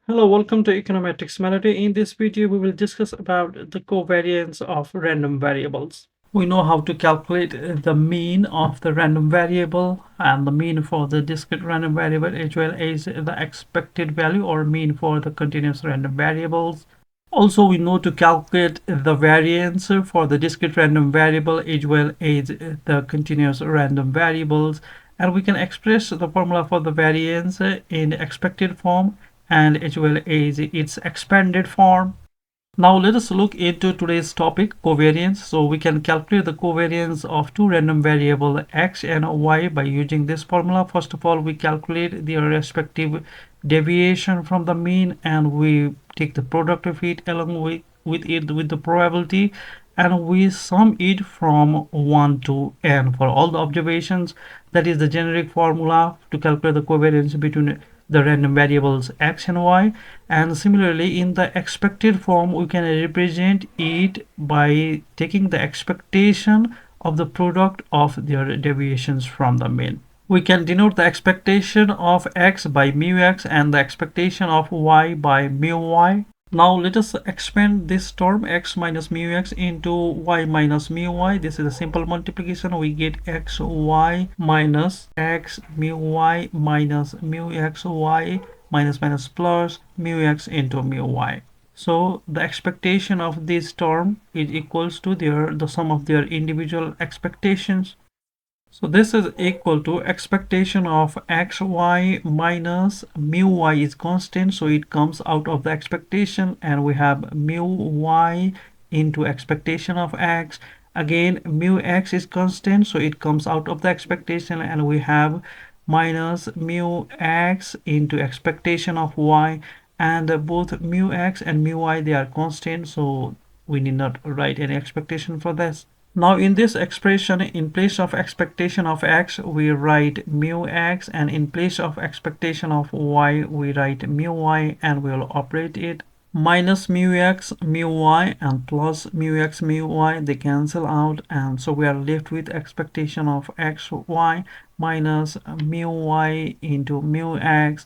Hello, welcome to Econometrics Melody. In this video, we will discuss about the covariance of random variables. We know how to calculate the mean of the random variable and the mean for the discrete random variable as well as the expected value or mean for the continuous random variables. Also, we know to calculate the variance for the discrete random variable as well as the continuous random variables. And we can express the formula for the variance in expected form and as well as its expanded form. Now let us look into today's topic, covariance. So we can calculate the covariance of two random variables x and y by using this formula. First of all, we calculate their respective deviation from the mean and we take the product of it along with the probability and we sum it from 1 to n for all the observations. That is the generic formula to calculate the covariance between the random variables x and y. And similarly, in the expected form, we can represent it by taking the expectation of the product of their deviations from the mean. We can denote the expectation of x by mu x and the expectation of y by mu y. Now let us expand this term x minus mu x into y minus mu y. This is a simple multiplication. We get xy minus x mu y minus mu xy minus plus mu x into mu y. So the expectation of this term is equals to the sum of their individual expectations. So this is equal to expectation of xy minus mu y is constant, so it comes out of the expectation, and we have mu y into expectation of x. Again, mu x is constant, so it comes out of the expectation, and we have minus mu x into expectation of y, and both mu x and mu y, they are constant, so we need not write any expectation for this. Now in this expression, in place of expectation of x, we write mu x, and in place of expectation of y, we write mu y, and we'll operate it. Minus mu x mu y and plus mu x mu y, they cancel out, and so we are left with expectation of xy minus mu y into mu x.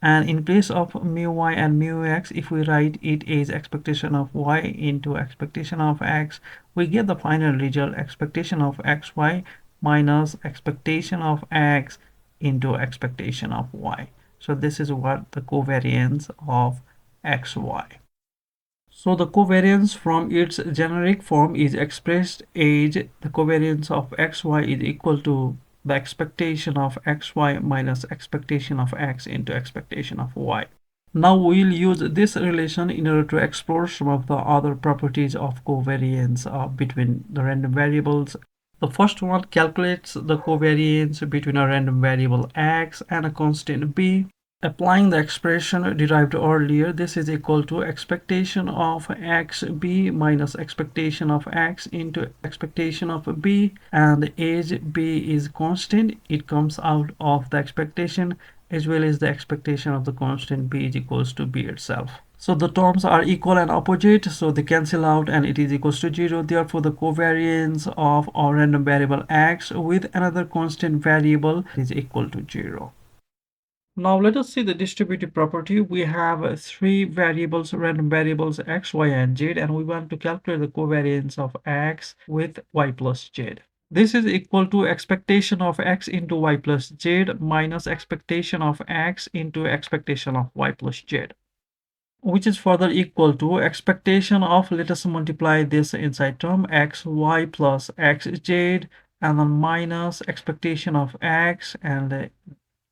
And in place of mu y and mu x, if we write it as expectation of y into expectation of x, we get the final result expectation of xy minus expectation of x into expectation of y. So this is what the covariance of xy. So the covariance from its generic form is expressed as the covariance of xy is equal to the expectation of xy minus expectation of x into expectation of y. Now we'll use this relation in order to explore some of the other properties of covariance between the random variables. The first one calculates the covariance between a random variable x and a constant b. Applying the expression derived earlier, this is equal to expectation of xb minus expectation of x into expectation of b, and as b is constant, it comes out of the expectation as well as the expectation of the constant b is equals to b itself. So the terms are equal and opposite, so they cancel out and it is equals to 0. Therefore, the covariance of a random variable x with another constant variable is equal to 0. Now let us see the distributive property. We have three variables, random variables x, y, and z, and we want to calculate the covariance of x with y plus z. This is equal to expectation of x into y plus z minus expectation of x into expectation of y plus z, which is further equal to expectation of, let us multiply this inside term, xy plus xz, and then minus expectation of x and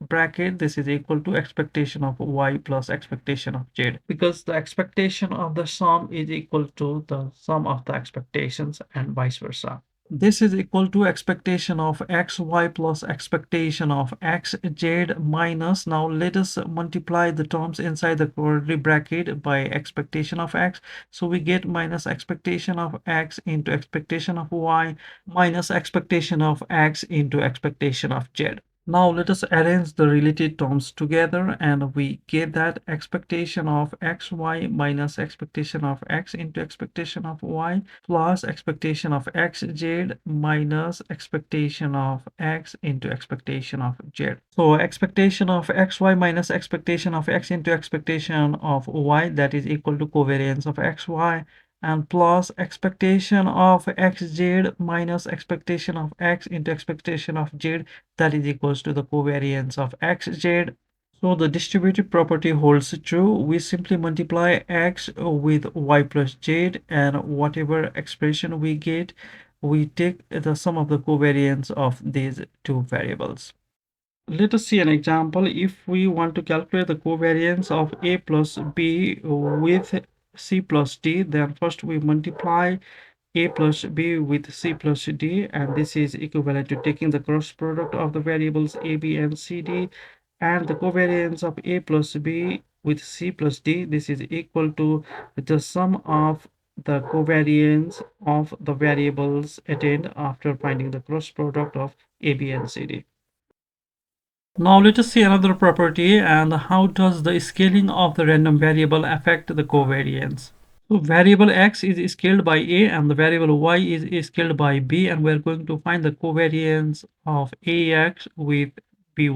bracket, this is equal to expectation of y plus expectation of z, because the expectation of the sum is equal to the sum of the expectations and vice versa. This is equal to expectation of xy plus expectation of xz minus, now let us multiply the terms inside the curly bracket by expectation of x, so we get minus expectation of x into expectation of y minus expectation of x into expectation of z. Now let us arrange the related terms together and we get that expectation of xy minus expectation of x into expectation of y plus expectation of xz minus expectation of x into expectation of z. So expectation of xy minus expectation of x into expectation of y, that is equal to covariance of xy, and plus expectation of xz minus expectation of x into expectation of z, that is equals to the covariance of xz. So the distributive property holds true. We simply multiply x with y plus z, and whatever expression we get, we take the sum of the covariance of these two variables. Let us see an example. If we want to calculate the covariance of a plus b with c plus d, then first we multiply a plus b with c plus d, and this is equivalent to taking the cross product of the variables a, b, and c, d, and the covariance of a plus b with c plus d, this is equal to the sum of the covariance of the variables attained after finding the cross product of a, b, and c, d. Now let us see another property, and how does the scaling of the random variable affect the covariance. So variable x is scaled by a and the variable y is scaled by b, and we're going to find the covariance of ax with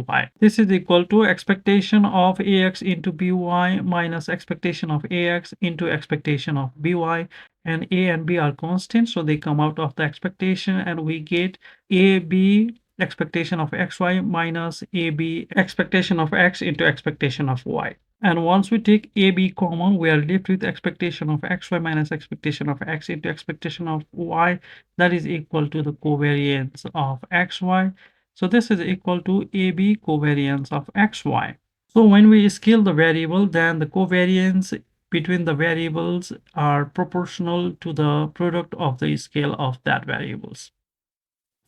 by. This is equal to expectation of ax into by minus expectation of ax into expectation of by, and a and b are constant, so they come out of the expectation, and we get ab expectation of xy minus ab expectation of x into expectation of y. And once we take ab common, we are left with expectation of xy minus expectation of x into expectation of y, that is equal to the covariance of xy. So this is equal to ab covariance of xy. So when we scale the variable, then the covariance between the variables are proportional to the product of the scale of that variables.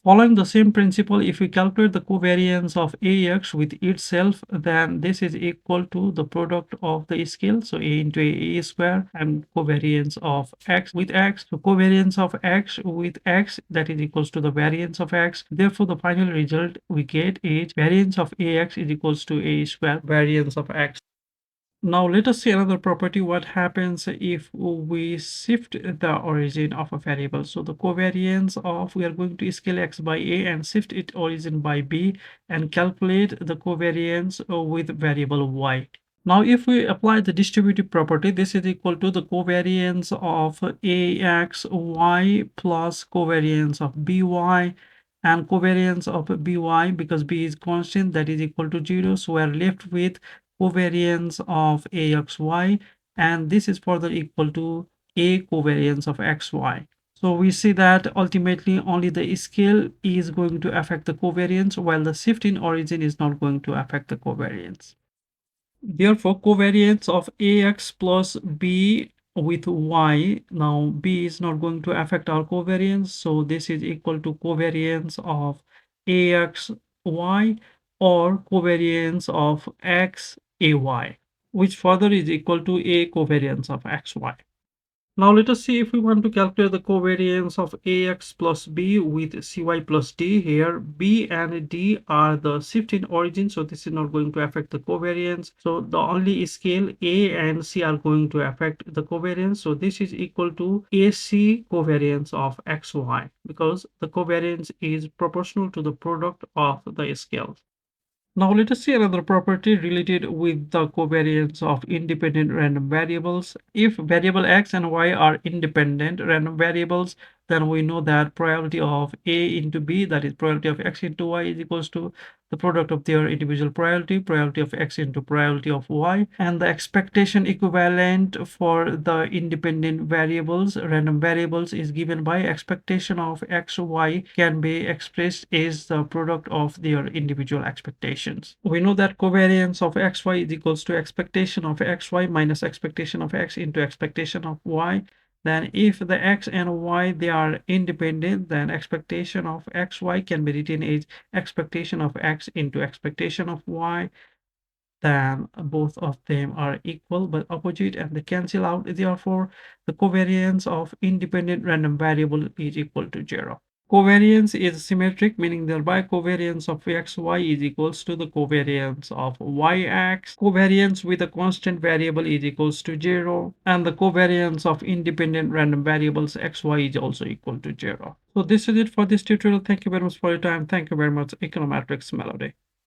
Following the same principle, if we calculate the covariance of ax with itself, then this is equal to the product of the scale, so a into a square, and covariance of x with x. So covariance of x with x, that is equals to the variance of x. Therefore, the final result we get is variance of ax is equals to a square variance of x. Now let us see another property. What happens if we shift the origin of a variable? So the covariance of, we are going to scale x by a and shift its origin by b and calculate the covariance with variable y. Now if we apply the distributive property, this is equal to the covariance of ax y plus covariance of by, and covariance of by, because b is constant, that is equal to 0, so we are left with covariance of axy, and this is further equal to a covariance of xy. So we see that ultimately only the scale is going to affect the covariance, while the shift in origin is not going to affect the covariance. Therefore, covariance of ax plus b with y, now b is not going to affect our covariance, so this is equal to covariance of ax y or covariance of x ay, which further is equal to a covariance of xy. Now let us see if we want to calculate the covariance of ax plus b with cy plus d. Here b and d are the shift in origin, so this is not going to affect the covariance. So the only scale a and c are going to affect the covariance. So this is equal to ac covariance of xy, because the covariance is proportional to the product of the scales. Now let us see another property related with the covariance of independent random variables. If variable x and y are independent random variables, then we know that probability of a into b, that is probability of x into y, is equals to the product of their individual probability of x into probability of y, and the expectation equivalent for the independent variables, random variables, is given by expectation of x, y can be expressed as the product of their individual expectations. We know that covariance of xy is equals to expectation of xy minus expectation of x into expectation of y. Then if the x and y, they are independent, then expectation of xy can be written as expectation of x into expectation of y. Then both of them are equal but opposite and they cancel out. Therefore, the covariance of independent random variable is equal to 0. Covariance is symmetric, meaning thereby covariance of xy is equals to the covariance of yx. Covariance with a constant variable is equals to 0, and the covariance of independent random variables xy is also equal to 0. So this is it for this tutorial. Thank you very much for your time. Thank you very much, Econometrics Melody.